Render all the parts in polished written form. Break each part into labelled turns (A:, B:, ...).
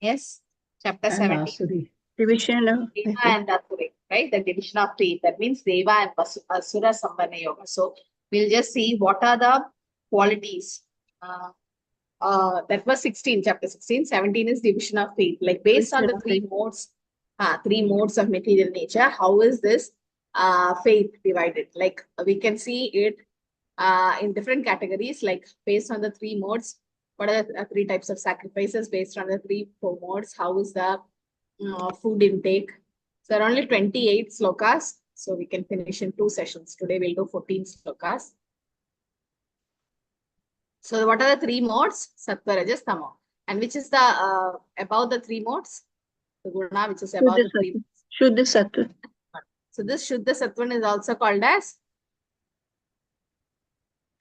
A: Yes, chapter
B: And
A: 17.
B: Asuri. Division of
A: Deva and Asura, right? The division of faith. That means Deva and Asura Sambhana Yoga. So we'll just see what are the qualities. That was 16, chapter 16. 17 is division of faith. Like based on the three modes of material nature, how is this faith divided? Like we can see it in different categories, like based on the three modes. What are the three types of sacrifices based on the four modes? How is the food intake? So there are only 28 slokas. So we can finish in 2 sessions. Today we'll do 14 slokas. So what are the three modes? Sattva, Rajas, Tamo. And which is the above the three modes? The guna, which is above the three modes.
B: Shuddha Sattva.
A: So this Shuddha Sattvan is also called as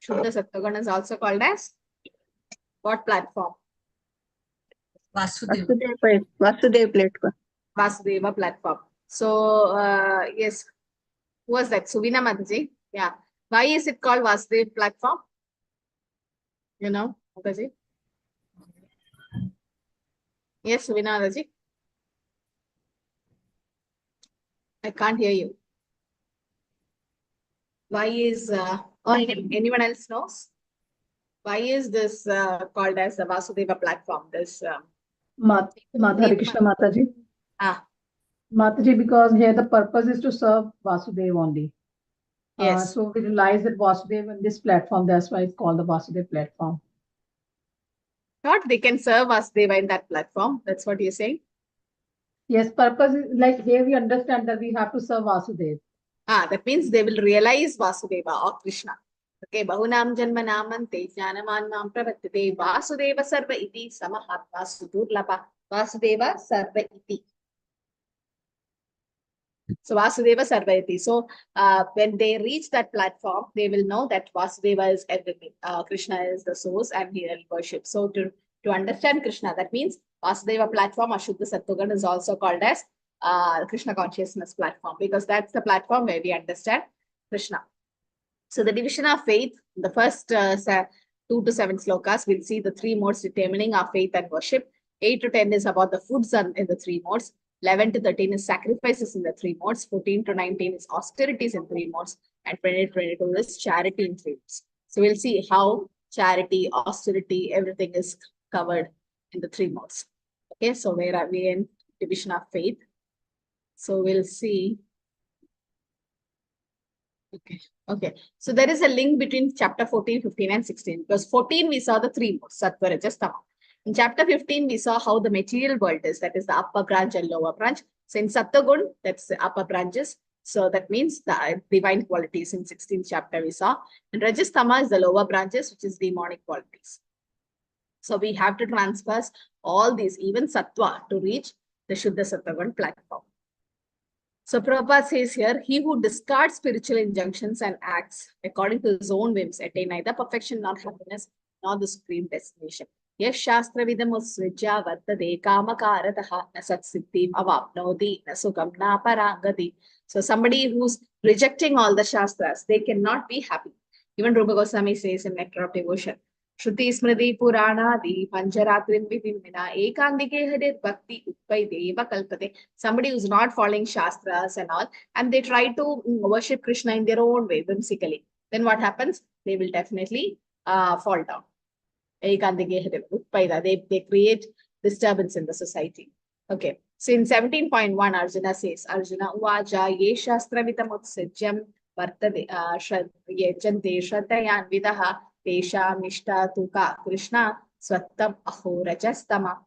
A: Shuddha Sattvagun is also called as what platform?
B: Vasudeva platform.
A: Vasudeva platform. So yes, who was that? Suvina Mataji. Yeah. Why is it called Vasudeva platform? You know, Mataji. Yes, Suvina Mataji. I can't hear you. Why is or anyone else knows? Why is this called as the Vasudeva platform? This
B: Hare Krishna Mataji.
C: Mataji, because here the purpose is to serve Vasudeva only.
A: Yes.
C: So we realize that Vasudeva in this platform, that's why it's called the Vasudeva platform.
A: Not they can serve Vasudeva in that platform. That's what you're saying?
C: Yes, purpose is like here we understand that we have to serve Vasudeva.
A: That means they will realize Vasudeva or Krishna. Okay, Bahunam Janma Namante Jnanamanam Pravatite Vasudeva Sarva Iti Samahatma Sudurlapa Vasudeva Sarva Iti. So Vasudeva Sarva Iti. So when they reach that platform, they will know that Vasudeva is everything. Krishna is the source and he will worship. So to understand Krishna, that means Vasudeva platform or Shuddha Sattvagun is also called as Krishna consciousness platform, because that's the platform where we understand Krishna. So the division of faith, the first 2 to 7 slokas, we'll see the 3 modes determining our faith and worship. 8 to 10 is about the foods in the 3 modes. 11 to 13 is sacrifices in the 3 modes. 14 to 19 is austerities in 3 modes. And 20 to 22 is charity in 3 modes. So we'll see how charity, austerity, everything is covered in the 3 modes. Okay, so where are we in division of faith? So we'll see. Okay. So there is a link between chapter 14, 15, and 16. Because 14, we saw the 3 modes, Sattva, Rajas, Tama. In chapter 15, we saw how the material world is. That is the upper branch and lower branch. So in Sattvagun, that's the upper branches. So that means the divine qualities. In 16th chapter, we saw. And Rajas, Tama is the lower branches, which is demonic qualities. So we have to transfer all these, even Sattva, to reach the Shuddha Sattvagun platform. So Prabhupada says here, he who discards spiritual injunctions and acts according to his own whims attain neither perfection nor happiness nor the supreme destination. Yes, Shastra vidamusvijya vartade kamakarataha na satsiddhim avapnodi na sukam na parangati. So somebody who's rejecting all the Shastras, they cannot be happy. Even Rupa Goswami says in Nectar of Devotion, Shruti Smriti Purana-di Pancharatrin Vidimina Ekandike Harit Bhakti Utpai Deva Kalpate. Somebody who's not following Shastras and all, and they try to worship Krishna in their own way, whimsically. Then what happens? They will definitely fall down. Ekandike Harit Utpai. They create disturbance in the society. Okay. So in 17.1, Arjuna says, Arjuna Uvaja Ye Shastra Vitamutsajyam Vartade Yajante Shraddhayan Vidaha Tesha Mishta Tuka Krishna Swattam Aho Rajastama.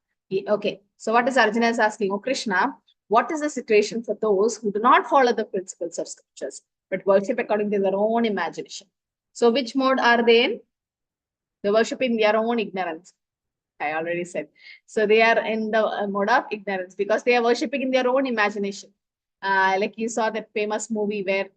A: Okay, so what is Arjuna is asking? Oh Krishna, what is the situation for those who do not follow the principles of scriptures, but worship according to their own imagination? So which mode are they in? They worship in their own ignorance. I already said. So they are in the mode of ignorance because they are worshipping in their own imagination. Like you saw that famous movie where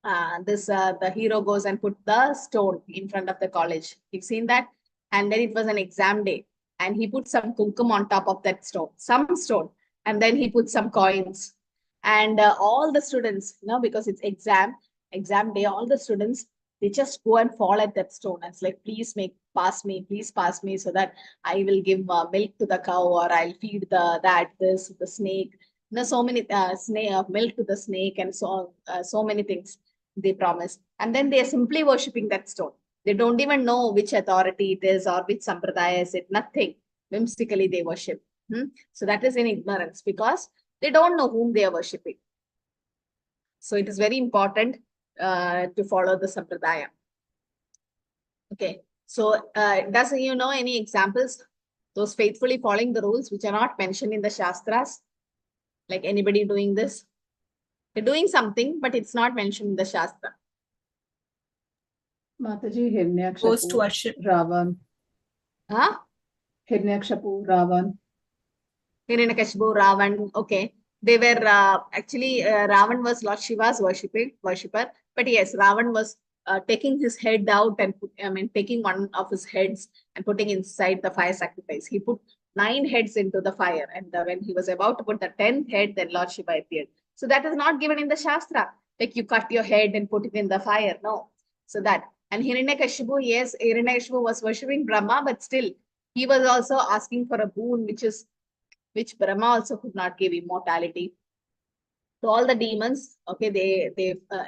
A: the hero goes and put the stone in front of the college. You've seen that? And then it was an exam day. And he put some kumkum on top of that stone, some stone. And then he put some coins. And all the students, because it's exam day, all the students, they just go and fall at that stone. And it's like, please make pass me, please pass me, so that I will give milk to the cow, or I'll feed the snake. So many milk to the snake, and so many things they promise. And then they are simply worshipping that stone. They don't even know which authority it is or which sampradaya is it. Nothing. Whimsically they worship. So that is in ignorance, because they don't know whom they are worshipping. So it is very important to follow the sampradaya. Okay. So does you know any examples? Those faithfully following the rules which are not mentioned in the Shastras? Like anybody doing this? They're doing something, but it's not mentioned in the Shastra.
C: Mataji,
D: Ghost
C: Hirnyakshapu,
D: worship.
C: Ravan.
A: Huh?
C: Hirnyakshapu, Ravan.
A: Hiranyakashipu, Ravan. Okay. They were actually Ravan was Lord Shiva's worshipper. But yes, Ravan was taking his head out and taking one of his heads and putting inside the fire sacrifice. He put 9 heads into the fire, and when he was about to put the 10th head, then Lord Shiva appeared. So that is not given in the Shastra. Like you cut your head and put it in the fire. No. So that. And Hiranyakashipu, yes, Hiranyakashipu was worshipping Brahma, but still he was also asking for a boon, which Brahma also could not give, immortality. So all the demons, okay,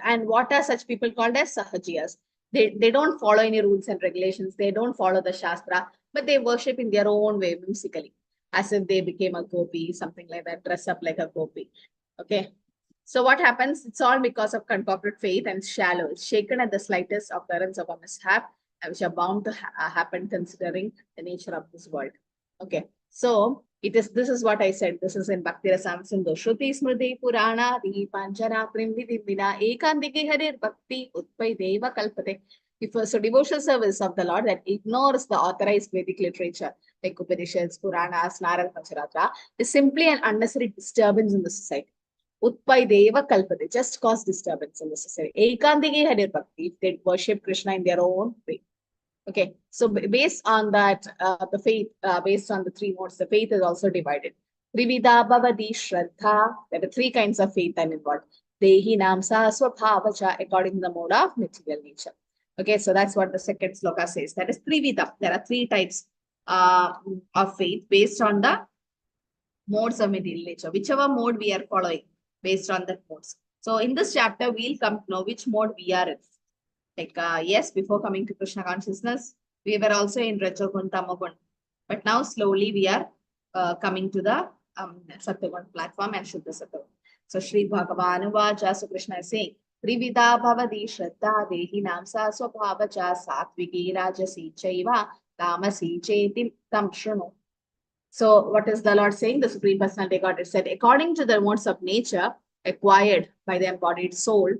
A: and what are such people called as sahajiyas? They don't follow any rules and regulations. They don't follow the Shastra, but they worship in their own way, whimsically, as if they became a gopi, something like that, dress up like a gopi. Okay. So what happens? It's all because of concocted faith and shallow. It's shaken at the slightest occurrence of a mishap, which are bound to happen considering the nature of this world. Okay. So this is what I said. This is in Bhakti Rasamrita Sindhu. Shruti Smriti Purana Di Panchana Primvidivina Ekandiki Harir Bhakti Utpai Deva Kalpate. So devotional service of the Lord that ignores the authorized Vedic literature like Upanishads, Puranas, Narada Pancharatra is simply an unnecessary disturbance in the society. Utpai Deva Kalpate, just cause disturbance in the society. Ekandiki Harir Bhakti, they worship Krishna in their own way. Okay, so based on that, the faith, based on the 3 modes, the faith is also divided. Trivida Bhavadi Shraddha, there are 3 kinds of faith I'm involved. Dehi Namsa Swabhavacha, according to the mode of material nature. Okay, so that's what the second sloka says. That is Trivida. There are 3 types of faith based on the modes of material nature, whichever mode we are following based on that modes. So in this chapter, we'll come to know which mode we are in. Like, yes, before coming to Krishna consciousness, we were also in Rajagun, Tamagun. But now slowly we are coming to the Satyagun platform and Shuddha Satyagun. So Sri Bhagavan Vacha, so Krishna is saying, Trivida Bhavadi Shraddha Dehi Namsa Swabhavacha Satviki Rajasi Chaiva Tamasi Chetim Tam Shrunu. So what is the Lord saying? The Supreme Personality Godhead said, according to the modes of nature acquired by the embodied soul,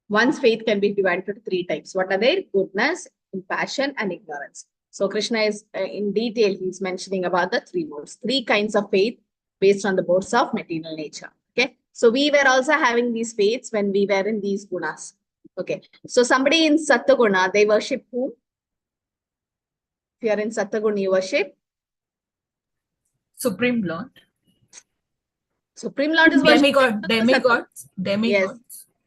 A: one's faith can be divided into 3 types. What are they? Goodness, compassion, and ignorance. So Krishna is in detail, he's mentioning about the 3 modes, 3 kinds of faith based on the modes of material nature. Okay. So we were also having these faiths when we were in these gunas. Okay. So somebody in Sattaguna, they worship whom? If you are in Sattaguna, you worship
D: Supreme Lord.
A: Supreme Lord is worshipped.
D: Demigods.
A: Yes,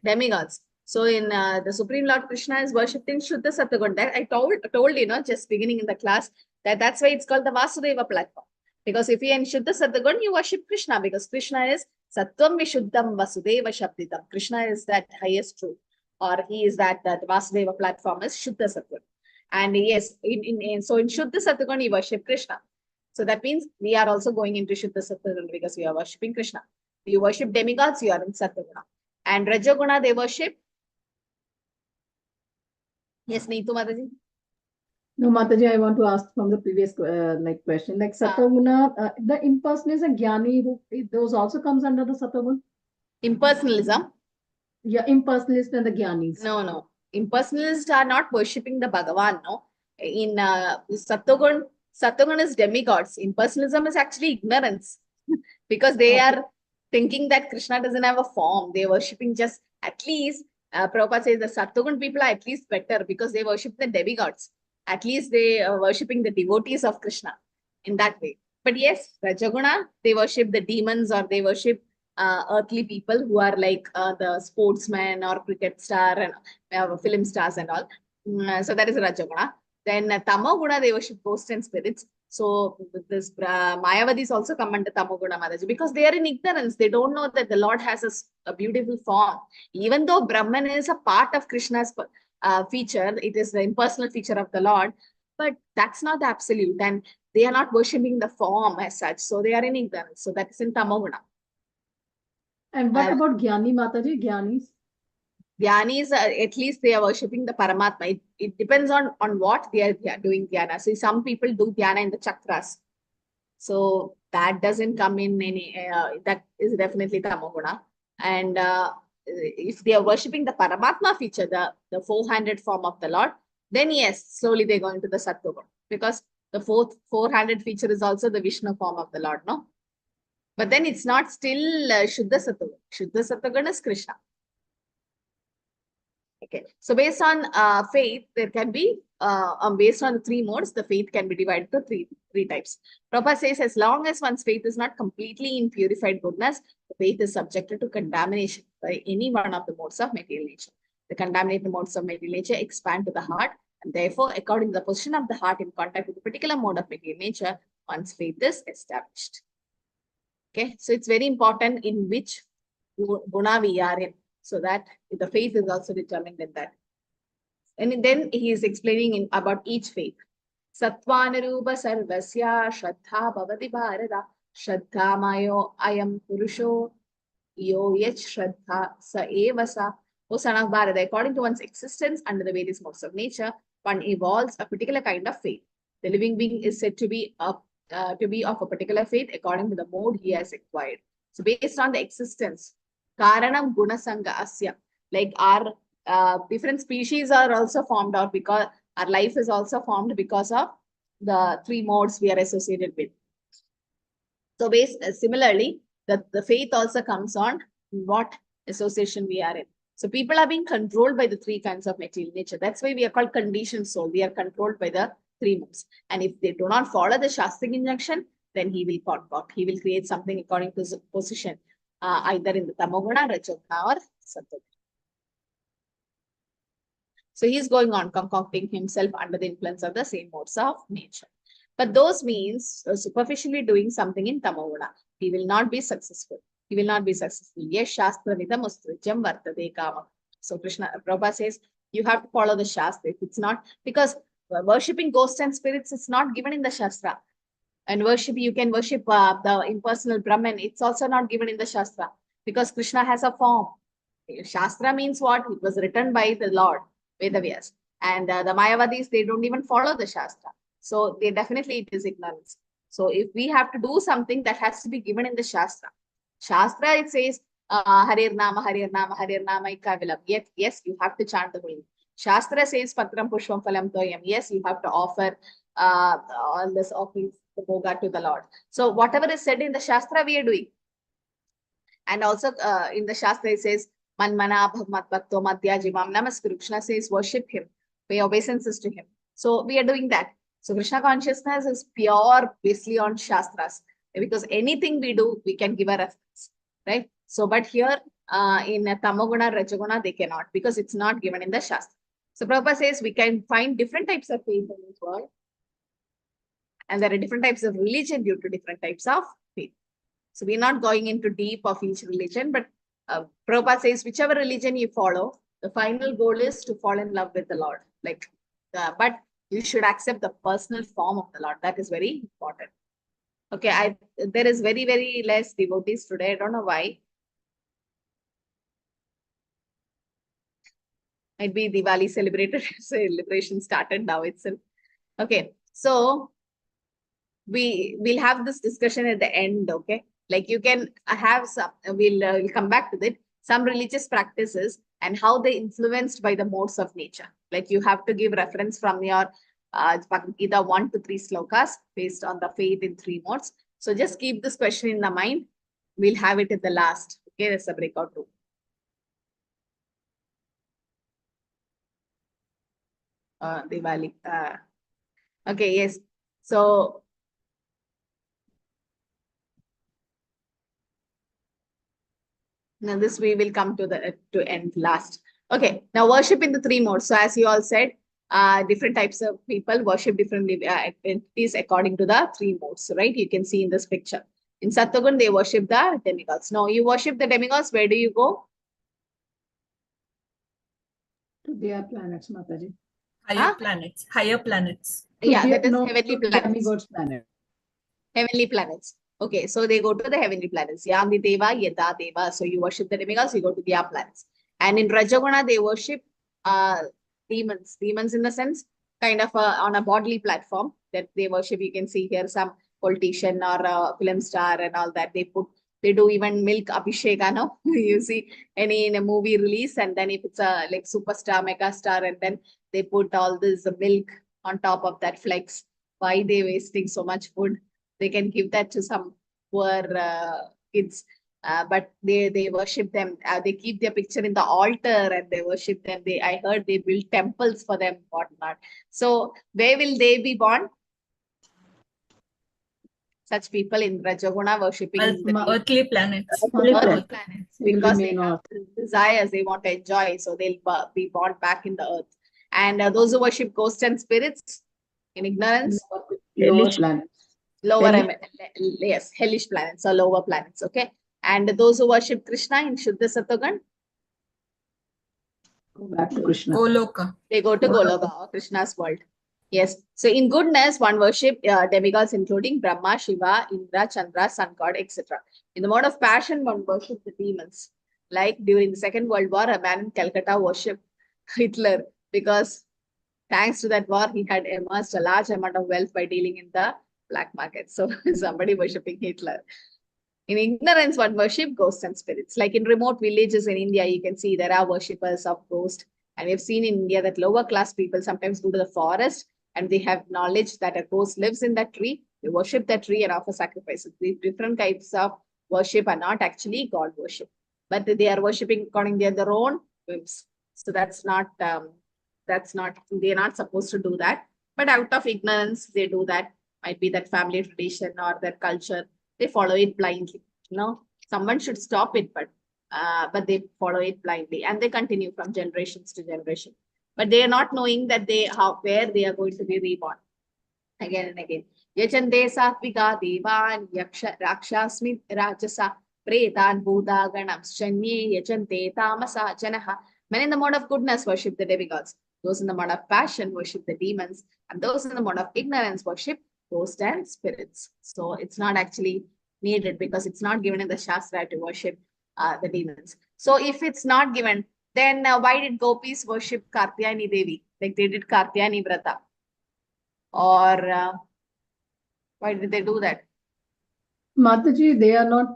A: demigods. So in the Supreme Lord Krishna is worshipped in Shuddha Sattvagun. That I told just beginning in the class that's why it's called the Vasudeva platform. Because if you are in Shuddha Sattvagun, you worship Krishna because Krishna is Sattvam Vishuddham Vasudeva Shabditam. Krishna is that highest truth, or he is that Vasudeva platform is Shuddha Sattvagun. And yes, so in Shuddha Sattvagun, you worship Krishna. So that means we are also going into Shuddha Sattvagun because we are worshipping Krishna. You worship demigods, you are in Sattaguna. And Rajaguna, they worship. Yes, Neetu Mataji.
C: No, Mataji, I want to ask from the previous question. Like Sattaguna, the impersonalist and Jnani, those also comes under the Sattaguna?
A: Impersonalism?
C: Yeah, impersonalist and the Jnanis.
A: No. Impersonalists are not worshipping the Bhagavan, no. In Sattvagun is demigods. Impersonalism is actually ignorance. Because they are thinking that Krishna doesn't have a form. They're worshipping just, at least, Prabhupada says the Sattvagun people are at least better because they worship the demigods. At least they are worshipping the devotees of Krishna in that way. But yes, Rajaguna, they worship the demons or they worship earthly people who are like the sportsmen or cricket star and film stars and all. So that is Rajaguna. Then Tamoguna, they worship ghosts and spirits. So this Mayavadis also come under Tamoguna Mataji because they are in ignorance. They don't know that the Lord has a beautiful form. Even though Brahman is a part of Krishna's feature, it is the impersonal feature of the Lord, but that's not the absolute. And they are not worshipping the form as such. So they are in ignorance. So that is in Tamoguna.
C: And what about Gyani Mataji? Gyanis?
A: Dhyanis, at least they are worshipping the Paramatma. It depends on what they are doing dhyana. So some people do dhyana in the chakras. So that doesn't come in any, that is definitely Tamoguna. And if they are worshipping the Paramatma feature, the four-handed form of the Lord, then yes, slowly they go into the Sattva. Because the four-handed feature is also the Vishnu form of the Lord, no? But then it's not still Shuddha Sattva. Shuddha Sattva is Krishna. Okay, so based on faith, there can be based on the three modes, the faith can be divided to three types. Prabhupada says, as long as one's faith is not completely in purified goodness, the faith is subjected to contamination by any one of the modes of material nature. The contaminated modes of material nature expand to the heart, and therefore, according to the position of the heart in contact with a particular mode of material nature, one's faith is established. Okay, so it's very important in which guna we are in, so that the faith is also determined in that. And then he is explaining about each faith. Sattvanurupa sarvasya shraddha bhavati bharata shraddha mayo ayam purusho yo yach shraddha sa eva sa. O son of Bharata, according to one's existence under the various modes of nature, one evolves a particular kind of faith. The living being is said to be of a particular faith according to the mode he has acquired. So based on the existence, Karanam Gunasanga Asya, like our different species are also formed out because our life is also formed because of the three modes we are associated with. So similarly, the faith also comes on what association we are in. So people are being controlled by the three kinds of material nature. That's why we are called conditioned soul. We are controlled by the three modes. And if they do not follow the Shastri injunction, then he will concoct. He will create something according to his position, either in the Tamoguna, Rajoguna, or Sattva. So he's going on concocting himself under the influence of the same modes of nature. But those means superficially doing something in Tamoguna. He will not be successful. He will not be successful. Yes, Shastra vidam ustrijam vartade kama. So Krishna, Prabhupada says, you have to follow the Shastra. If it's not, because worshipping ghosts and spirits is not given in the Shastra. And you can worship the impersonal Brahman. It's also not given in the Shastra. Because Krishna has a form. Shastra means what? It was written by the Lord, Vedavyas. And the Mayavadis, they don't even follow the Shastra. So they definitely, it is ignorance. So if we have to do something, that has to be given in the Shastra. Shastra, it says, Harir Nama, Harir Nama, Harir Nama, Ikavilam. Yes, you have to chant the holy. Shastra says, Patram Pushpam Phalam Toyam. Yes, you have to offer all this offering, the bhoga to the Lord. So whatever is said in the Shastra, we are doing. And also in the Shastra, it says, Manmana Bhagmat Bhakto Madhya Jimam Namaskuru. Krishna says, worship him, pay obeisances to him. So we are doing that. So Krishna consciousness is pure basically on Shastras. Because anything we do, we can give a reference, right? So, but here in Tamoguna, Rajaguna, they cannot, because it's not given in the Shastra. So Prabhupada says we can find different types of faith in this world. And there are different types of religion due to different types of faith. So we're not going into deep of each religion, but Prabhupada says whichever religion you follow, the final goal is to fall in love with the Lord. But you should accept the personal form of the Lord. That is very important. Okay, there is very, very less devotees today. I don't know why. Might be Diwali celebration started now itself. Okay, so we'll have this discussion at the end. Okay, like you can have some. We'll come back to that. Some religious practices and how they influenced by the modes of nature. Like you have to give reference from your Bhagavad Gita 1 to 3 slokas based on the faith in 3 modes. So just keep this question in the mind. We'll have it at the last. Okay, that's a breakout room. Diwali. Okay, yes. So now this we will come to the end last. Okay, now worship in the 3 modes. So as you all said, different types of people worship different entities according to the three modes, right? You can see in this picture. In Sattvagun, they worship the demigods. Now, you worship the demigods, where do you go?
C: To their planets, Mataji.
D: Higher planets. Higher planets.
A: Yeah,
C: their-
A: that is
C: no,
A: heavenly
C: to
A: planets.
C: demigods planet.
A: Heavenly planets. Okay, so they go to the heavenly planets. Yamdi Deva, Yada Deva. So you worship the demigods, you go to their planets. And in Rajaguna, they worship demons. Demons in the sense, kind of on a bodily platform that they worship. You can see here some politician or a film star and all that. They do even milk abhisheka, no? You see any in a movie release, and then if it's a like superstar, mega star, and then they put all this milk on top of that flex. Why they wasting so much food? They can give that to some poor kids, but they worship them. They keep their picture in the altar and they worship them. I heard they build temples for them, whatnot. So where will they be born? Such people in Rajaguna worshipping
D: Earthly planets.
B: Earthly
A: earthly
B: planet.
A: planets,
C: They will
A: because they
C: remain
A: have
C: earth.
A: desires they want to enjoy, so they'll be born back in the earth. And those who worship ghosts and spirits in ignorance,
C: Lower
B: Hellish.
C: planets.
A: lower,
B: Hellish.
A: yes, hellish planets or lower planets. Okay, and those who worship Krishna in Shuddha Sattvagan,
C: Go back to Krishna.
D: Goloka.
A: they go to Goloka or Krishna's world. Yes. So in goodness, one worship demigods including Brahma, Shiva, Indra, Chandra, sun god, etc. In the mode of passion, one worship the demons. Like during the Second World War, a man in Calcutta worshipped Hitler because thanks to that war, he had amassed a large amount of wealth by dealing in the black market. So somebody worshipping Hitler. In ignorance, one worship ghosts and spirits. Like in remote villages in India, you can see there are worshippers of ghosts. And we've seen in India that lower class people sometimes go to the forest and they have knowledge that a ghost lives in that tree. They worship that tree and offer sacrifices. These different types of worship are not actually God worship, but they are worshipping according to their own whims. So they're not supposed to do that. But out of ignorance, they do that. Might be that family tradition or their culture. They follow it blindly. Someone should stop it, but they follow it blindly and they continue from generations to generation. But they are not knowing that where they are going to be reborn again and again. Yachante satvika devan yaksha rakshasmi rajasa pretan bhuta ganamschanye yachante tamasa janaha. Men in the mode of goodness worship the demigods. Those in the mode of passion worship the demons, and those in the mode of ignorance worship ghosts and spirits. So it's not actually needed because it's not given in the Shastra to worship the demons. So if it's not given, then why did gopis worship Katyayani Devi? Like they did Katyayani Vrata. Or why did they do that?
C: Mataji, they are not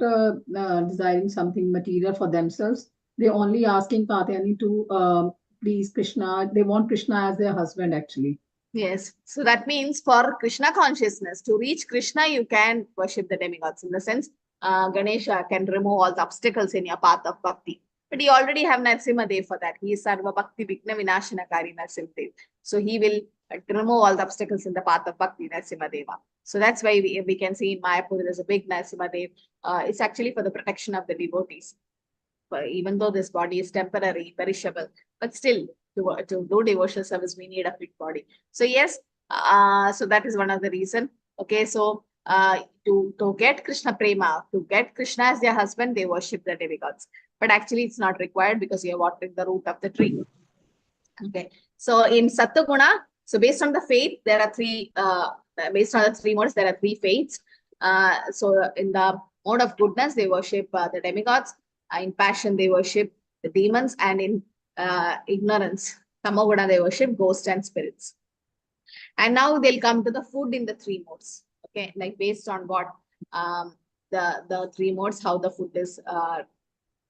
C: desiring something material for themselves. They're only asking Katyayani to please Krishna. They want Krishna as their husband, actually.
A: Yes. So that means for Krishna consciousness, to reach Krishna, you can worship the demigods. In the sense, Ganesha can remove all the obstacles in your path of bhakti. But you already have Narsimhadev for that. He is Sarva Bhakti Vigna Vinashanakari Narsimhadev. So he will remove all the obstacles in the path of bhakti, Narsimhadeva. So that's why we can see in Mayapur, there's a big Narsimhadev. It's actually for the protection of the devotees. But even though this body is temporary, perishable, but still, to do devotional service, we need a fit body. So yes, so that is one of the reason. Okay, so to get Krishna prema, to get Krishna as their husband, they worship the demigods. But actually, it's not required because you're watering the root of the tree. Okay, so in Sattva-guna, so based on the faith, there are based on the three modes, there are three faiths. So in the mode of goodness, they worship the demigods. In passion, they worship the demons, and in ignorance, Tamoguna, they worship ghosts and spirits. And now they'll come to the food in the three modes. Okay, like based on what the three modes, how the food is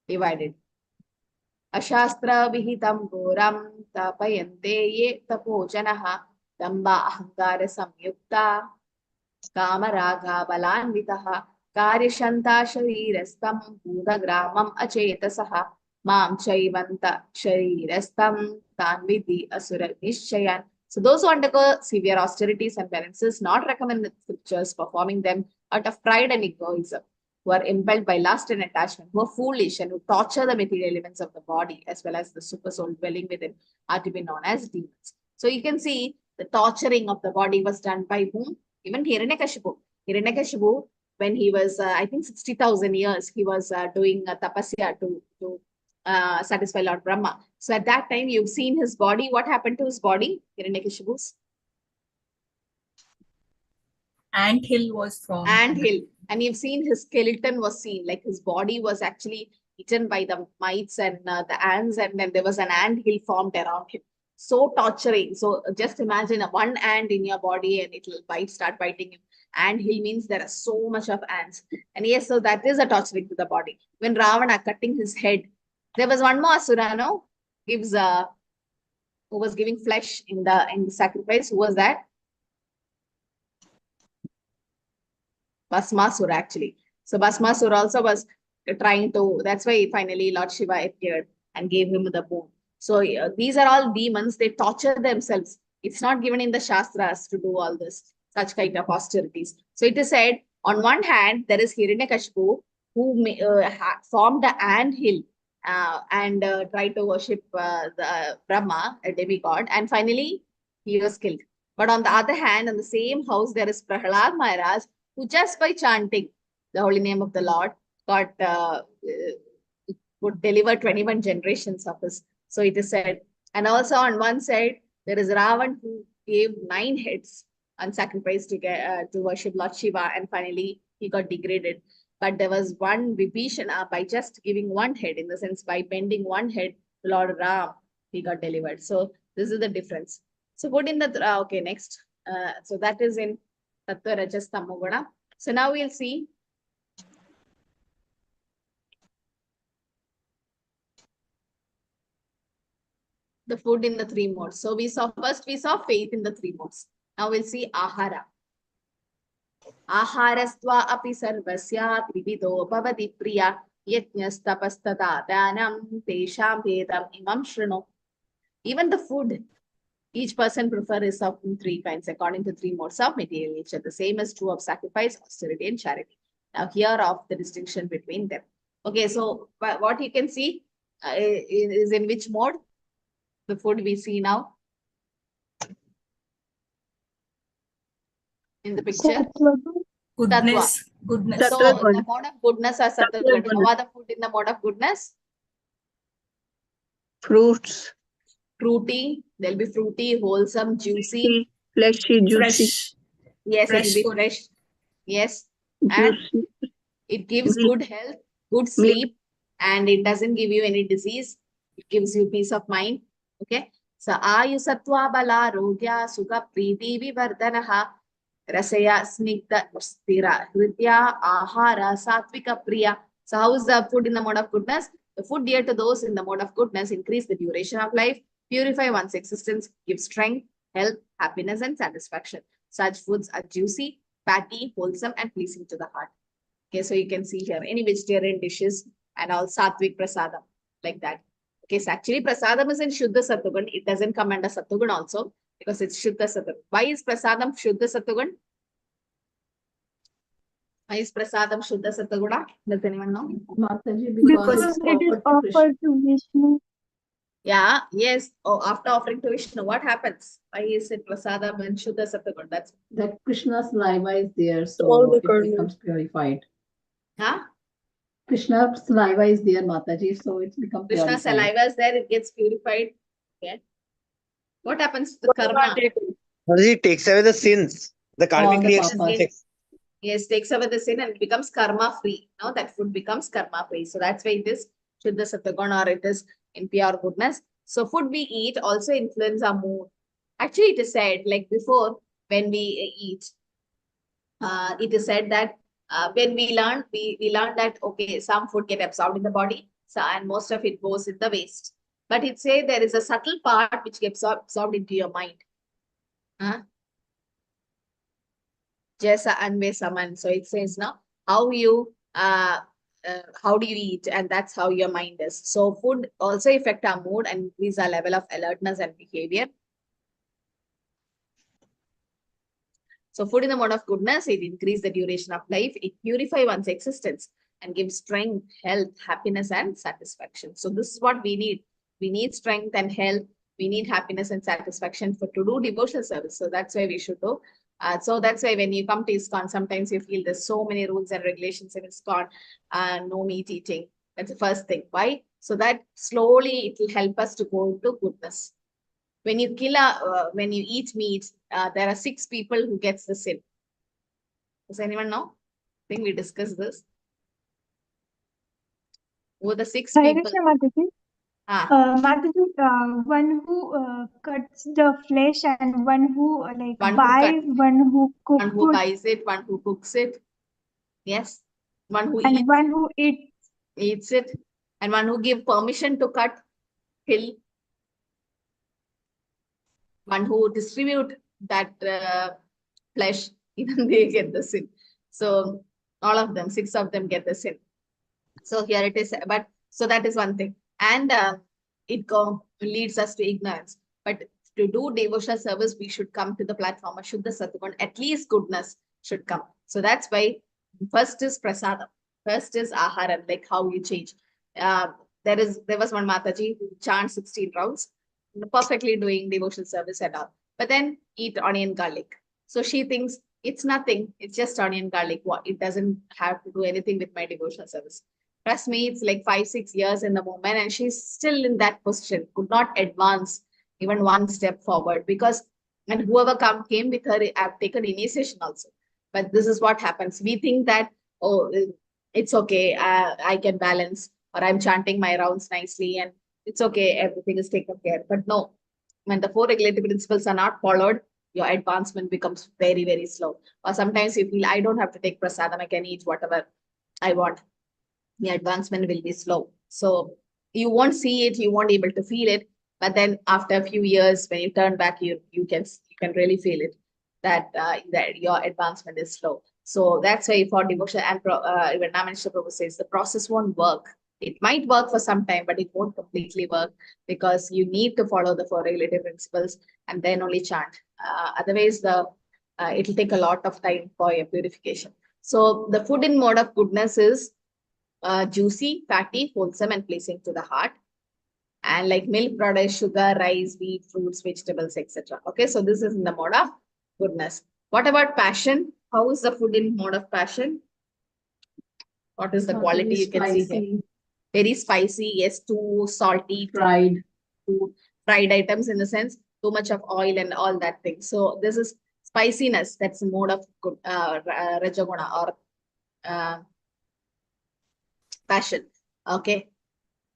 A: divided. Ashastra vihitam goram tapayante ye tapojanaha damba ahankara samyukta kamaraga balanvitaha karyashanta sharirastam bhudagramam acetasaha mam chaivanta sharirastam tanvidi asura nishchayan. So those who undergo severe austerities and penances, not recommended scriptures, performing them out of pride and egoism, who are impelled by lust and attachment, who are foolish and who torture the material elements of the body as well as the super soul dwelling within, are to be known as demons. So you can see the torturing of the body was done by whom? Even Hiranyakashipu. Hiranyakashipu, when he was, I think 60,000 years, he was doing tapasya to satisfy Lord Brahma. So at that time, you've seen his body. What happened to his body? Hiranyakashipu's
D: Anthill was formed.
A: anthill. And you've seen his skeleton was seen, like his body was actually eaten by the mites and the ants, and then there was an anthill formed around him. So torturing. So just imagine one ant in your body and it will start biting him. Anthill means there are so much of ants. And yes, so that is a torturing to the body. When Ravana cutting his head, there was one more asura, no? Gives who was giving flesh in the sacrifice. Who was that? Bhasmasura actually. So Bhasmasura also was trying to, that's why finally Lord Shiva appeared and gave him the boon. So these are all demons, they torture themselves. It's not given in the Shastras to do all this, such kind of austerities. So it is said, on one hand, there is Hiranyakashipu who formed the anthill and tried to worship the Brahma, a demigod, and finally he was killed. But on the other hand, in the same house, there is Prahlad Maharaj, who just by chanting the holy name of the Lord could deliver 21 generations of his. So it is said. And also on one side, there is Ravan who gave 9 heads and sacrificed to worship Lord Shiva, and finally he got degraded. But there was one Vibhishana, by just giving 1 head, in the sense by bending 1 head to Lord Ram, he got delivered. So this is the difference. So put in the, okay, next. So that is in Tattva Rajas Tamoguna. So now we'll see the food in the 3 modes. So first we saw faith in the 3 modes. Now we'll see Ahara. Aharastva api sarvasya trivido bhavati priya yajnastapastada dhanam tesham vedam imam shrino. Even the food, each person prefers of 3 kinds according to 3 modes of material nature. The same is true of sacrifice, austerity, and charity. Now here of the distinction between them. Okay, so what you can see is in which mode? The food we see now in the picture.
D: Goodness.
A: Tattva.
D: Goodness.
A: So
B: Sattva
A: the mode of goodness or sattva good. How are the food in the mode of goodness?
B: Fruits,
A: Fruity. They'll be fruity, wholesome, juicy.
B: fleshy, juicy,
D: Fresh.
A: Yes,
D: Fresh
A: it will be
D: food.
A: fresh. Yes. And
B: juicy,
A: it gives
B: milk,
A: good health, good sleep, and it doesn't give you any disease. It gives you peace of mind. Okay. So ayusatva bala rogya sukha priti vivardanaha rasaya snigdha stira hridya ahara satvika priya. So how is the food in the mode of goodness? The food dear to those in the mode of goodness increase the duration of life, purify one's existence, give strength, health, happiness, and satisfaction. Such foods are juicy, fatty, wholesome, and pleasing to the heart. Okay, so you can see here any vegetarian dishes and all sattvic prasadam, like that. Okay, so actually prasadam is in Shuddha Sattvagun. It doesn't come under Sattvagun also because it's Shuddha Sattvagun. Why is prasadam Shuddha Sattvagun? Why is prasadam Shuddha Sattvagun? Does anyone know?
C: Mataji,
B: because
C: it is offered
B: to Vishnu.
A: Yeah, yes. Oh, after offering to Vishnu, what happens? Why is it prasadam and Shuddha Sattvagun? That's
C: that Krishna's saliva is there,
B: All
C: so
B: the
C: it
B: kernels.
C: becomes purified.
A: huh?
C: Krishna's saliva is there, Mataji, so it's become
A: Krishna's
C: purified.
A: saliva is there, it gets purified. Okay. What happens to the karma?
E: It takes away the sins, the karmic
C: All the
E: reaction.
C: papas.
A: Yes, takes away the sin and it becomes karma free. Now that food becomes karma free. So that's why it is Shuddha Sattvagun, or it is in pure goodness. So food we eat also influence our mood. Actually, it is said, like before, when we eat, it is said that when we learn that, okay, some food get absorbed in the body, so and most of it goes in the waste. But it say there is a subtle part which gets absorbed into your mind. Jesa Anve Saman. So it says now how do you eat, and that's how your mind is. So food also affect our mood and increase our level of alertness and behavior. So food in the mode of goodness, it increases the duration of life, it purifies one's existence and gives strength, health, happiness, and satisfaction. So this is what we need. We need strength and health. We need happiness and satisfaction to do devotional service. So that's why we should do. So that's why when you come to ISKCON, sometimes you feel there's so many rules and regulations in ISKCON, no meat eating. That's the first thing. Why? So that slowly it will help us to go to goodness. When you when you eat meat, there are 6 people who gets the sin. Does anyone know? I think we discussed this. Who are the 6
F: Hare
A: people?
F: Krishna, Mataji. Mataji, one who cuts the flesh and one who
A: One who
F: buys, one who cooks
A: One who buys it, one who cooks it. Yes. One who
F: and
A: eats,
F: one who
A: eats it, and one who give permission to cut, kill. One who distribute that flesh, even they get the sin. So all of them, 6 of them get the sin. So here it is, but so that is one thing. And it leads us to ignorance. But to do devotional service, we should come to the platform of Shuddha Sattvagun. At least goodness should come. So that's why first is prasadam. First is aharam, like how you change. There was one Mataji who chants 16 rounds, perfectly doing devotional service and all. But then eat onion garlic. So she thinks it's nothing. It's just onion garlic. It doesn't have to do anything with my devotional service. Trust me, it's like 5-6 years in the moment, and she's still in that position, could not advance even one step forward because, and whoever came with her, I've taken initiation also. But this is what happens. We think that, oh, it's okay, I can balance, or I'm chanting my rounds nicely, and it's okay, everything is taken care. But no, when the 4 regulative principles are not followed, your advancement becomes very, very slow. Or sometimes you feel, I don't have to take prasadam, I can eat whatever I want. The advancement will be slow. So you won't see it, you won't be able to feel it. But then after a few years, when you turn back, you can really feel it, that your advancement is slow. So that's why for devotion, and even Ramanishra Prabhu says the process won't work. It might work for some time, but it won't completely work because you need to follow the 4 regulative principles and then only chant. Otherwise, it will take a lot of time for your purification. So the food in mode of goodness is juicy, fatty, wholesome, and pleasing to the heart. And like milk products, sugar, rice, wheat, fruits, vegetables, etc. Okay, so this is in the mode of goodness. What about passion? How is the food in mode of passion? What is the quality you can see here? Very spicy, yes, too salty,
C: Fried.
A: too fried items in the sense, too much of oil and all that thing. So this is spiciness, that's the mode of good, Rajaguna or passion. Okay.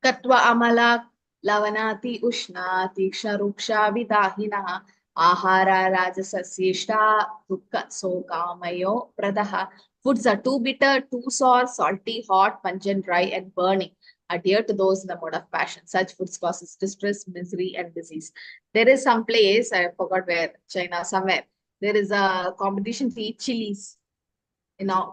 A: Katva amala lavanati ushna tiksha ruksha vidahina ahara rajasasyeshta dukka sokamayo pradaha. Foods are too bitter, too sour, salty, hot, pungent, dry, and burning. Adhere to those in the mode of passion. Such foods causes distress, misery, and disease. There is some place, I forgot where, China, somewhere. There is a competition to eat chilies.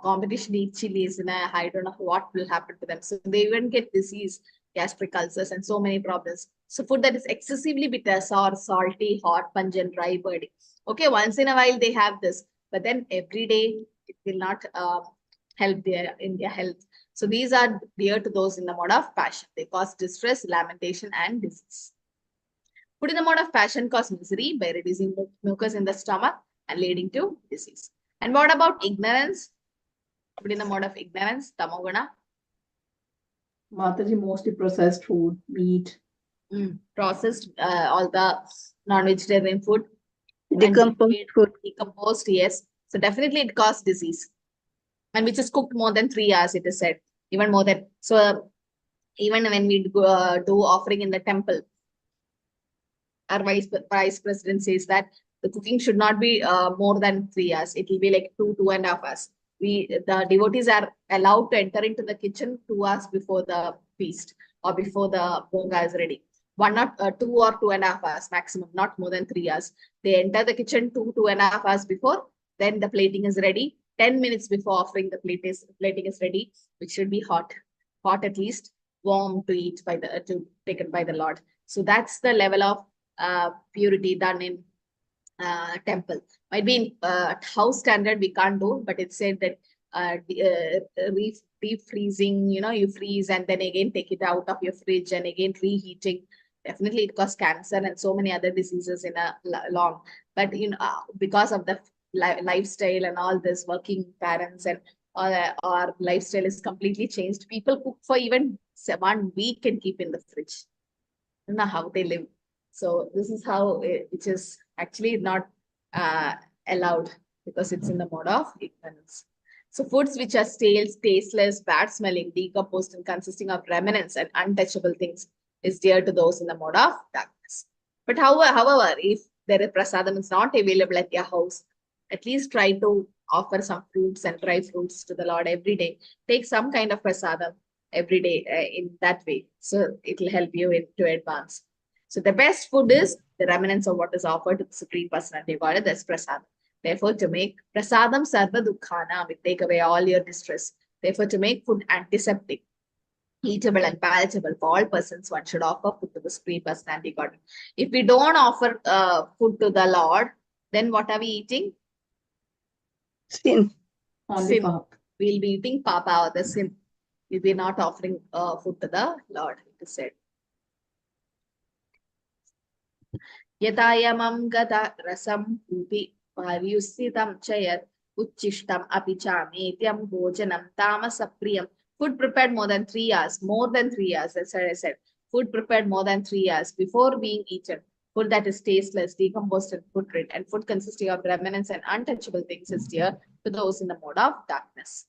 A: Competition to eat chilies, I don't know what will happen to them. So they even get disease, gastric ulcers, and so many problems. So food that is excessively bitter, sour, salty, hot, pungent, dry, burning. Okay, once in a while they have this, but then every day it will not help in their health. So these are dear to those in the mode of passion. They cause distress, lamentation, and disease. Food in the mode of passion cause misery by reducing mucus in the stomach and leading to disease. And what about ignorance? Food in the mode of ignorance, tamoguna.
C: Mataji, mostly processed food, meat.
A: Processed, all the non-vegetarian food.
B: Decomposed food.
A: Decomposed, yes. So definitely it causes disease. And which is cooked more than 3 hours, it is said. Even more than, so even when we do offering in the temple, our vice president says that the cooking should not be more than 3 hours. It will be like 2.5 hours. The devotees are allowed to enter into the kitchen 2 hours before the feast or before the bhoga is ready. 2 or 2.5 hours maximum, not more than 3 hours. They enter the kitchen 2.5 hours before, then the plating is ready. 10 minutes before offering, the plating is ready, which should be hot at least, warm to eat taken by the Lord. So that's the level of purity done in temple. Might be in house standard we can't do, but it said that deep freezing, you freeze and then again take it out of your fridge and again reheating. Definitely it causes cancer and so many other diseases in a long, but because of the lifestyle and all this, working parents and our lifestyle is completely changed. People cook for even 1 week and keep in the fridge. I don't know how they live. So this is how it is actually not allowed, because it's in the mode of ignorance. So foods which are stale, tasteless, bad smelling, decomposed, and consisting of remnants and untouchable things is dear to those in the mode of darkness. But however, if there is prasadam is not available at your house, at least try to offer some fruits and dry fruits to the Lord every day. Take some kind of prasadam every day in that way. So it will help you to advance. So the best food is the remnants of what is offered to the Supreme Personality of Godhead, that's prasadam. Therefore, to make prasadam sarva dukkhana, we take away all your distress. Therefore, to make food antiseptic, eatable and palatable for all persons, one should offer food to the Supreme Personality God. If we don't offer food to the Lord, then what are we eating?
B: Sin.
C: Only
A: Sin.
C: pap.
A: We'll be eating papa or the sin. If we're not offering food to the Lord, it is said. Yatayamam gata rasam upi paryusitam chayat uchishtam apichametyam bhojanam tamasapriyam. Food prepared more than 3 hours, that's what I said. Food prepared more than 3 hours before being eaten. Food that is tasteless, decomposed, and putrid, and food consisting of remnants and untouchable things is dear to those in the mode of darkness.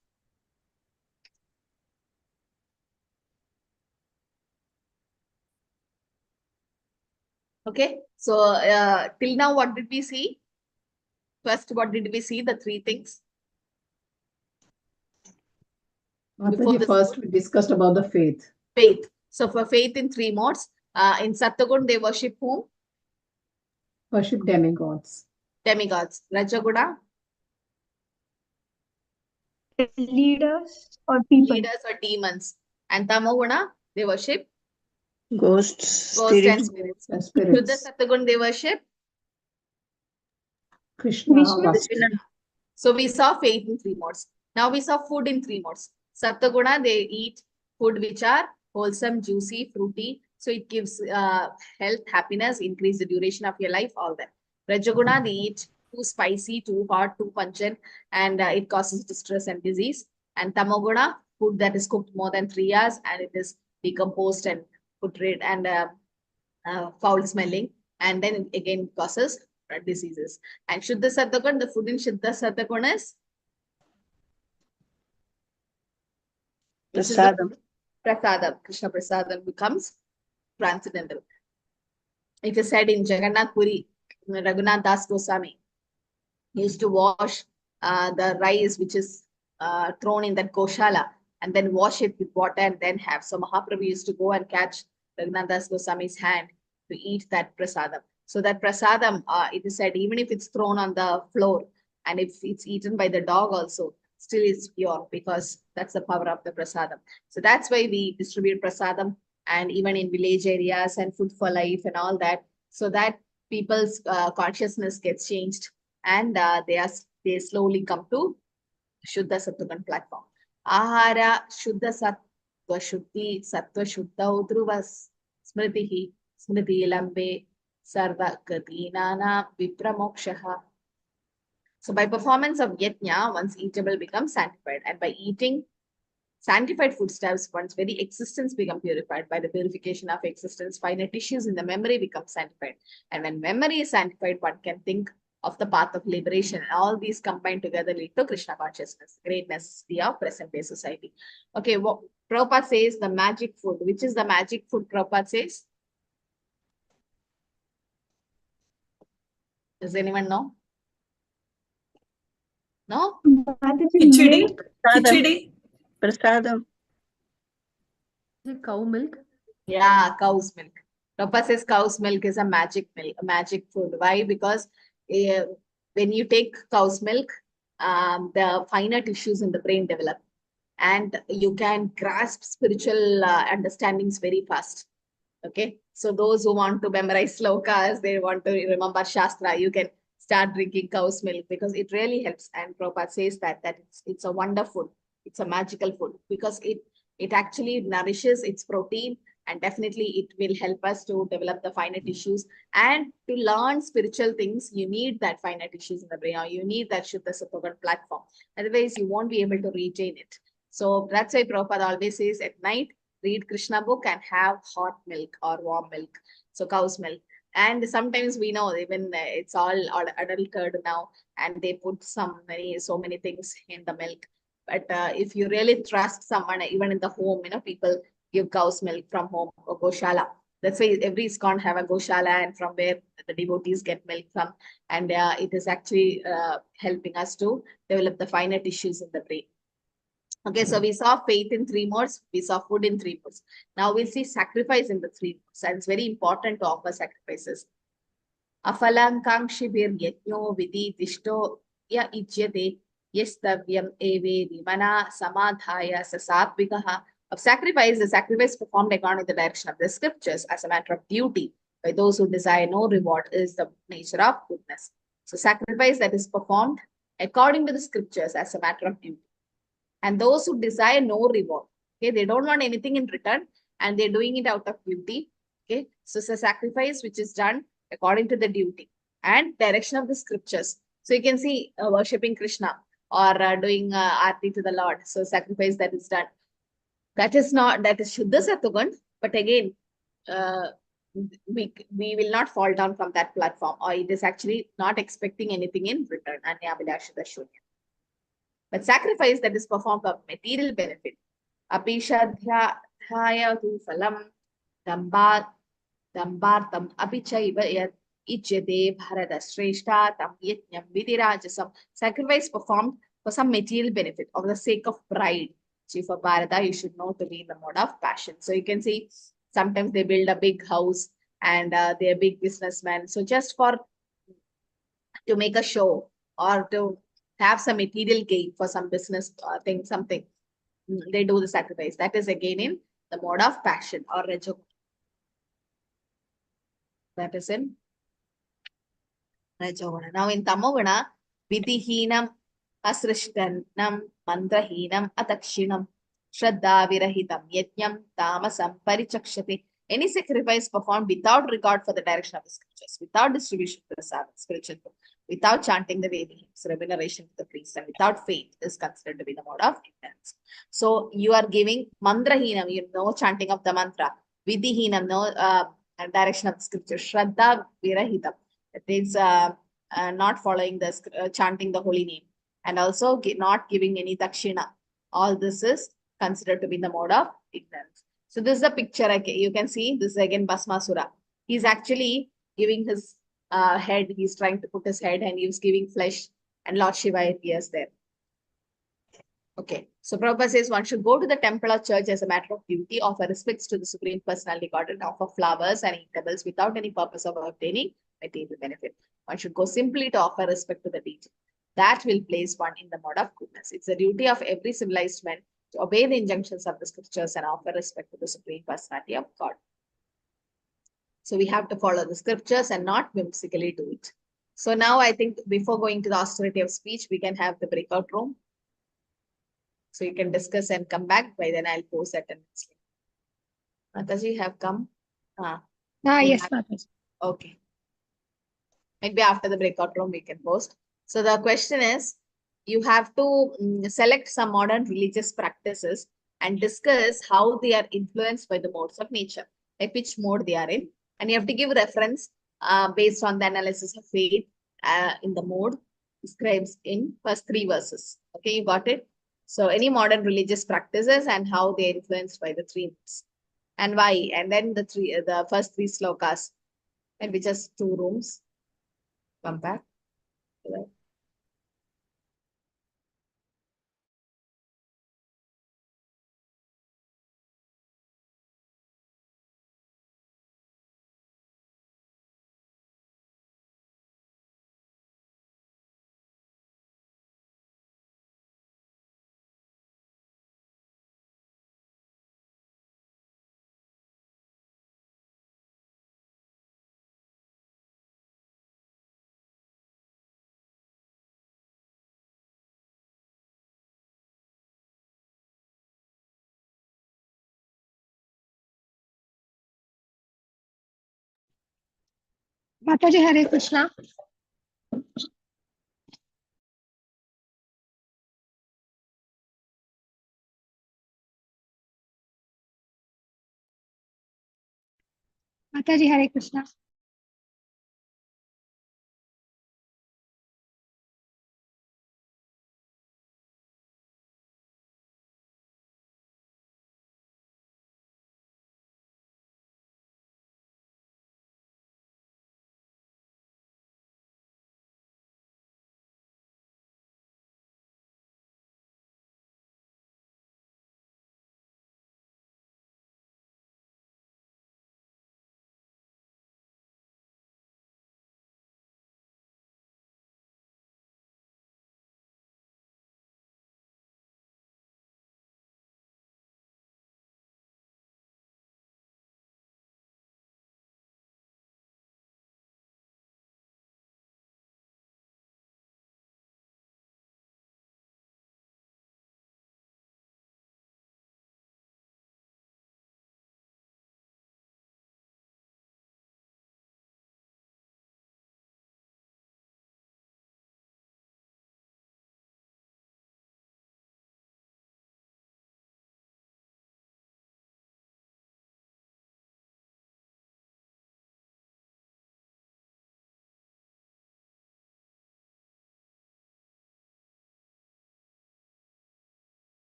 A: Okay, so till now, what did we see? First, what did we see? The 3 things.
C: Mataji, first we discussed about the faith.
A: Faith. So for faith in 3 modes, in Sattvagun, they worship whom?
C: Worship demigods.
A: Demigods. Rajaguna?
F: Leaders or people.
A: Leaders or demons. And Tamoguna, they worship?
B: Ghosts,
A: Ghosts and
B: spirits.
A: spirits.
C: And
A: Shuddha
C: spirits.
A: Sattvagun, they worship?
C: Krishna.
F: Vishnu.
C: Vasudev.
A: So we saw faith in 3 modes. Now we saw food in 3 modes. Sattaguna, they eat food which are wholesome, juicy, fruity. So it gives health, happiness, increase the duration of your life, all that. Rajaguna, they eat too spicy, too hot, too pungent, and it causes distress and disease. And Tamoguna, food that is cooked more than 3 hours and it is decomposed and putrid and foul smelling. And then it again causes diseases. And Shuddha Sattvagun, the food in Shuddha Sattvagun is?
B: Prasadam.
A: Prasadam. Krishna Prasadam becomes transcendental. It is said in Jagannath Puri, Raghunath Das Goswami used to wash the rice which is thrown in that Goshala and then wash it with water and then have. So Mahaprabhu used to go and catch Raghunath Das Goswami's hand to eat that prasadam. So that prasadam, it is said, even if it's thrown on the floor and if it's eaten by the dog also, still it's pure because that's the power of the prasadam. So that's why we distribute prasadam and even in village areas and food for life and all that, so that people's consciousness gets changed and they slowly come to Shuddha Sattvagun platform. Ahara Shuddha Sattva Shuddhi Sattva Shuddha Udruvas Smritihi Smriti Lambe Sarva Gatinana Vipramokshaha. So by performance of yajna, one's eatable becomes sanctified, and by eating sanctified foodstuffs, one's very existence becomes purified. By the purification of existence, finer tissues in the memory become sanctified. And when memory is sanctified, one can think of the path of liberation. And all these combined together lead to Krishna consciousness, great necessity of present-day society. Okay, well, Prabhupada says the magic food. Which is the magic food, Prabhupada says? Does anyone know? No?
D: Khichdi.
F: Milk.
D: Khichdi.
B: Prasadam.
G: Is it cow milk?
A: Yeah, cow's milk. Prabhupada says cow's milk is a magic milk, a magic food. Why? Because when you take cow's milk, the finer tissues in the brain develop and you can grasp spiritual understandings very fast. Okay, so those who want to memorize slokas, they want to remember Shastra, you can start drinking cow's milk because it really helps. And Prabhupada says that it's a wonderful, it's a magical food because it actually nourishes, its protein, And definitely it will help us to develop the finite issues. And to learn spiritual things, you need that finite issues in the brain, or you need that Shuddha Sattva platform. Otherwise, you won't be able to retain it. So that's why Prabhupada always says at night, read Krishna book and have hot milk or warm milk. So cow's milk. And sometimes we know even it's all adulterated now, and they put so many things in the milk. But if you really trust someone, even in the home, people give cow's milk from home or goshala. That's why every ISKCON have a goshala, and from where the devotees get milk from. And it is actually helping us to develop the finer tissues in the brain. Okay, so we saw faith in 3 modes, we saw food in 3 modes. Now we'll see sacrifice in the 3 modes. And it's very important to offer sacrifices. Afalankankshibir yajno vidhi dishto ya ijyate yastavyam eve vimana samadhaya sasatvikaha. Of sacrifice, the sacrifice performed according to the direction of the scriptures as a matter of duty by those who desire no reward is the nature of goodness. So sacrifice that is performed according to the scriptures as a matter of duty. And those who desire no reward, okay, they don't want anything in return, and they're doing it out of duty. Okay, so it's a sacrifice which is done according to the duty and direction of the scriptures. So you can see worshipping Krishna or doing arti to the Lord. So sacrifice that is done. That is Shuddha Sattva, but again, we will not fall down from that platform, or it is actually not expecting anything in return. But sacrifice that is performed for material benefit. Apishadhyaya tu phalam dambartam apichaiva yat ijyate bharata shreshta tam yajnam vidirajasam. Sacrifice performed for some material benefit, or the sake of pride. See, for Bharata, you should know to be in the mode of passion. So you can see sometimes they build a big house and they're big businessmen. So just to make a show or to have some material gain for some business thing, something, they do the sacrifice. That is again in the mode of passion or rajoguna. That is in rajoguna. Now in tamoguna, vidhihinam asrishtanam mantrahinam atakshinam shraddha virahitam yajnam tamasam parichakshati. Any sacrifice performed without regard for the direction of the scriptures, without distribution of the spiritual book, without chanting the Vedic hymns, remuneration to the priest, and without faith is considered to be the mode of ignorance. So you are giving mantrahinam, no chanting of the mantra, vidhihinam, no direction of the scripture, shraddha virahitam, that is not following the chanting the holy name, and also not giving any dakshina. All this is considered to be the mode of ignorance. So this is a picture. You can see this is again Bhasmasura. He's actually giving his head. He's trying to put his head, and he's giving flesh, and Lord Shiva appears there. Okay. So Prabhupada says one should go to the temple or church as a matter of duty, offer respects to the Supreme Personality Godhead, offer flowers and eatables without any purpose of obtaining material benefit. One should go simply to offer respect to the deity. That will place one in the mode of goodness. It's the duty of every civilized man to obey the injunctions of the scriptures and offer respect to the Supreme Personality of God. So we have to follow the scriptures and not whimsically do it. So now I think before going to the austerity of speech, we can have the breakout room. So you can discuss and come back. By then I'll post attendance. Mataji have come.
F: Yes, Mataji.
A: Okay. Maybe after the breakout room we can post. So the question is, you have to select some modern religious practices and discuss how they are influenced by the modes of nature, like which mode they are in. And you have to give reference based on the analysis of faith in the mode describes in first 3 verses. Okay, you got it? So any modern religious practices and how they are influenced by the 3 modes and why. And then the first 3 slokas, and which just 2 rooms. Come back.
F: Mataji, Hare Krishna. Mataji, Hare Krishna.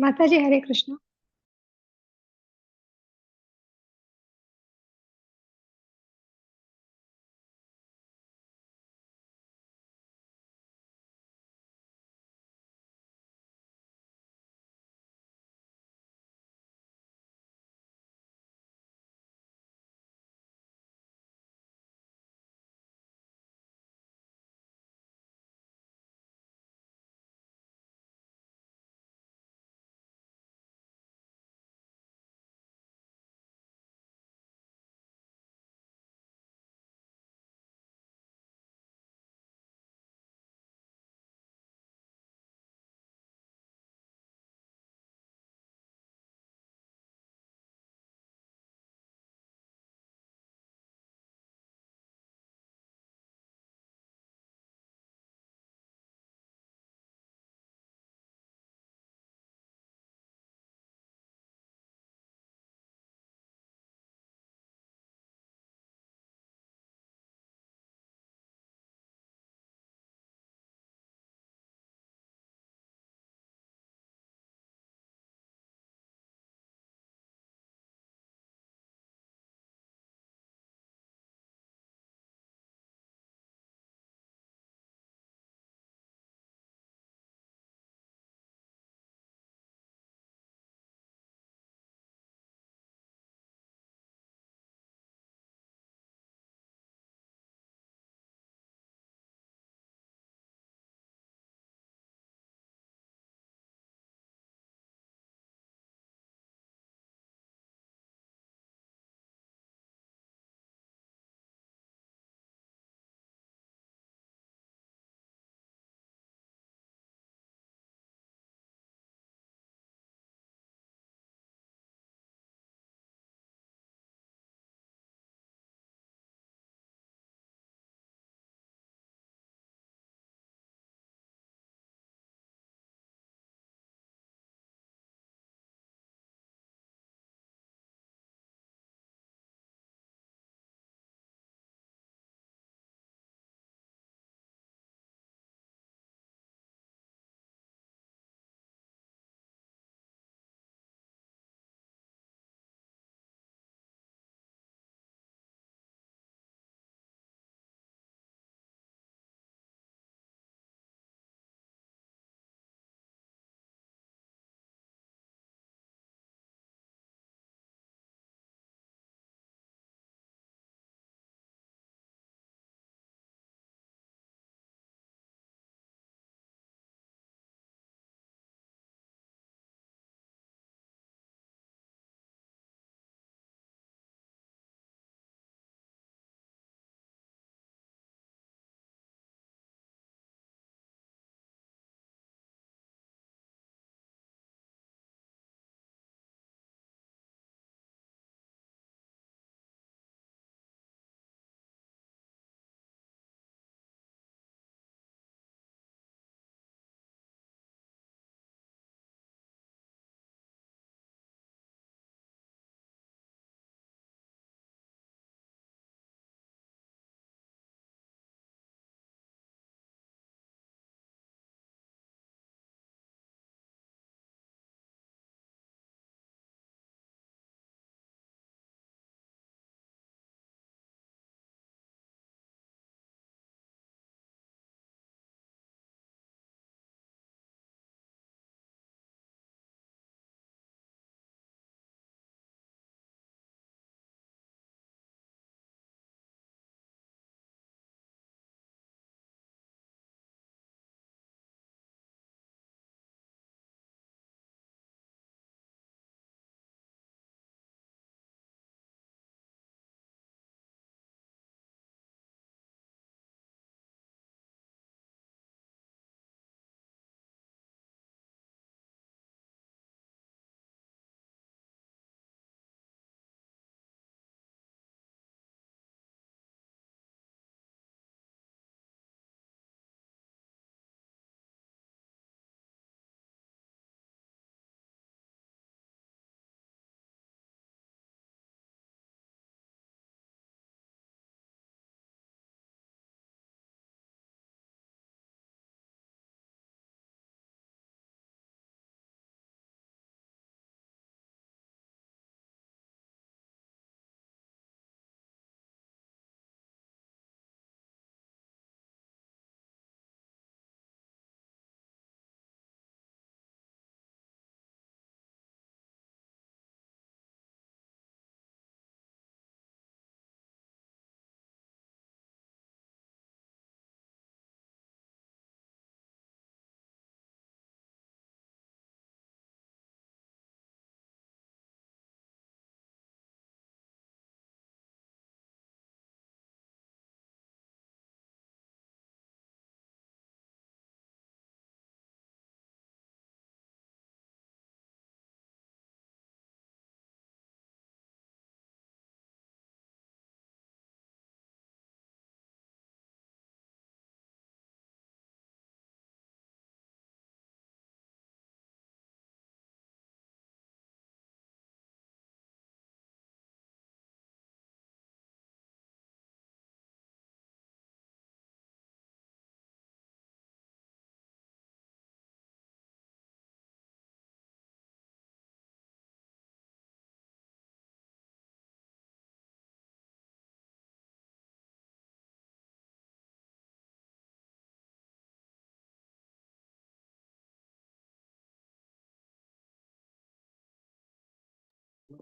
F: Mataji, Hare Krishna.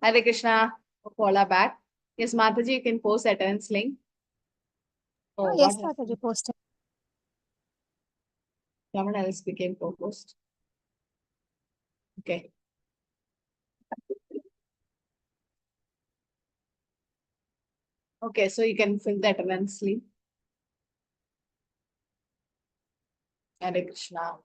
A: Hare Krishna. Paula back. Yes, Mataji, you can post attendance link. Oh,
H: Yes,
A: what happened?
H: Mataji posted.
A: Someone else became co-host. Okay. Okay, so you can fill the attendance link. Hare Krishna.